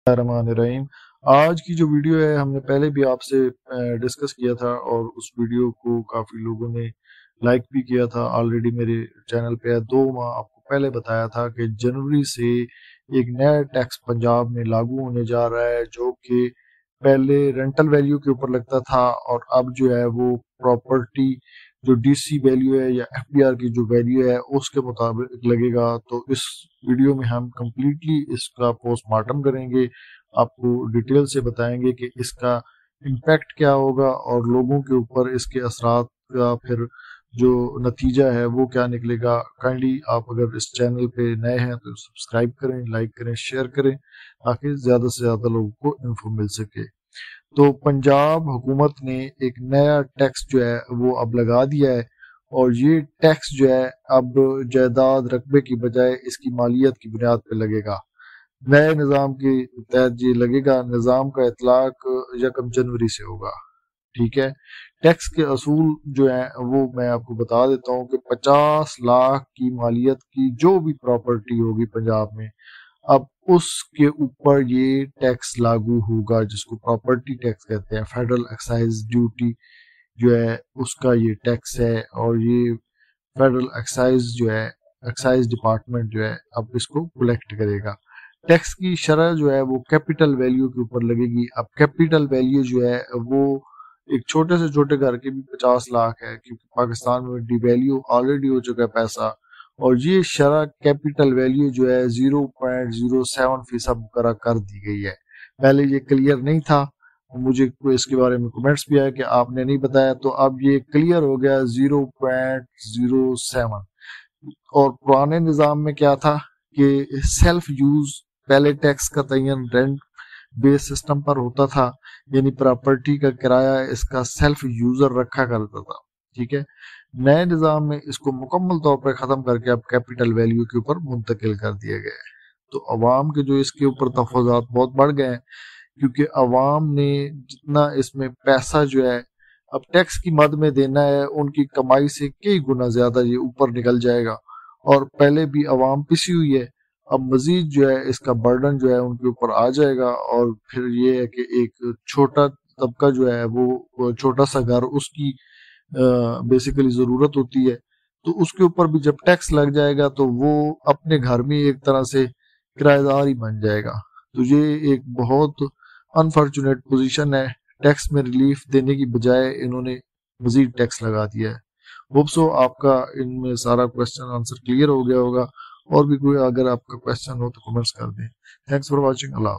الرحیم۔ آج کی جو ویڈیو ہے ہم نے پہلے بھی آپ سے ڈسکس کیا تھا اور اس ویڈیو کو کافی لوگوں نے لائک بھی کیا تھا، آلریڈی میرے چینل پہ 2 ماہ آپ کو پہلے بتایا تھا کہ جنوری سے ایک نیا ٹیکس پنجاب میں لاگو ہونے جا رہا ہے، جو کہ پہلے رینٹل ویلیو کے اوپر لگتا تھا اور اب جو ہے وہ پراپرٹی جو ڈی سی ویلیو ہے یا ایف بی آر کی جو ویلیو ہے اس کے مطابق لگے گا۔ تو اس ویڈیو میں ہم کمپلیٹلی اس کا پوسٹ مارٹم کریں گے، آپ کو ڈیٹیل سے بتائیں گے کہ اس کا امپیکٹ کیا ہوگا اور لوگوں کے اوپر اس کے اثرات کا پھر جو نتیجہ ہے وہ کیا نکلے گا۔ کائنڈلی آپ اگر اس چینل پہ نئے ہیں تو سبسکرائب کریں، لائک کریں، شیئر کریں تاکہ زیادہ سے زیادہ لوگوں کو انفو مل سکے۔ تو پنجاب حکومت نے ایک نیا ٹیکس جو ہے وہ اب لگا دیا ہے، اور یہ ٹیکس جو ہے اب جائیداد رقبے کی بجائے اس کی مالیت کی بنیاد پہ لگے گا۔ نئے نظام کے تحت یہ لگے گا، نظام کا اطلاق 1 جنوری سے ہوگا۔ ٹھیک ہے، ٹیکس کے اصول جو ہیں وہ میں آپ کو بتا دیتا ہوں کہ 50 لاکھ کی مالیت کی جو بھی پراپرٹی ہوگی پنجاب میں، اب اس کے اوپر یہ ٹیکس لاگو ہوگا، جس کو پراپرٹی ٹیکس کہتے ہیں۔ فیڈرل ایکسائز ڈیوٹی جو ہے اس کا یہ ٹیکس ہے، اور یہ فیڈرل ایکسائز جو ہے، ایکسائز ڈپارٹمنٹ جو ہے اب اس کو کلیکٹ کرے گا۔ ٹیکس کی شرح جو ہے وہ کیپٹل ویلیو کے اوپر لگے گی۔ اب کیپٹل ویلیو جو ہے وہ ایک چھوٹے سے چھوٹے گھر کے بھی 50 لاکھ ہے، کیونکہ پاکستان میں ڈی ویلیو آلریڈی ہو چکا ہے پیسہ، اور یہ شرح کیپٹل ویلیو جو ہے 0.07% مقرر کر دی گئی ہے۔ پہلے یہ کلیئر نہیں تھا، مجھے اس کے بارے میں کمنٹس بھی آئے کہ آپ نے نہیں بتایا، تو اب یہ کلیئر ہو گیا 0.07۔ اور پرانے نظام میں کیا تھا کہ سیلف یوز پہلے ٹیکس کا تعین رینٹ بیس سسٹم پر ہوتا تھا، یعنی پراپرٹی کا کرایہ اس کا سیلف یوزر رکھا کرتا تھا۔ ٹھیک ہے، نئے نظام میں اس کو مکمل طور پر ختم کر کے اب کیپٹل ویلیو کے اوپر منتقل کر دیا گیا ہے۔ تو عوام کے جو اس کے اوپر تفاوضات بہت بڑھ گئے ہیں، کیونکہ عوام نے جتنا اس میں پیسہ جو ہے اب ٹیکس کی مد میں دینا ہے، ان کی کمائی سے کئی گنا زیادہ یہ اوپر نکل جائے گا، اور پہلے بھی عوام پسی ہوئی ہے، اب مزید جو ہے اس کا برڈن جو ہے ان کے اوپر آ جائے گا، اور پھر یہ ہے کہ ایک چھوٹا طبقہ جو ہے وہ چھوٹا سا گھر اس کی بیسیکلی ضرورت ہوتی ہے، تو اس کے اوپر بھی جب ٹیکس لگ جائے گا تو وہ اپنے گھر میں ایک طرح سے کرایہ دار ہی بن جائے گا۔ تو یہ ایک بہت انفارچونیٹ پوزیشن ہے، ٹیکس میں ریلیف دینے کی بجائے انہوں نے مزید ٹیکس لگا دیا ہے۔ ہوپ سو آپ کا ان میں سارا کوشچن آنسر کلیئر ہو گیا ہوگا، اور بھی کوئی اگر آپ کا کوشچن ہو تو کمنٹس کر دیں۔ تھینکس فار واچنگ، اللہ حافظ۔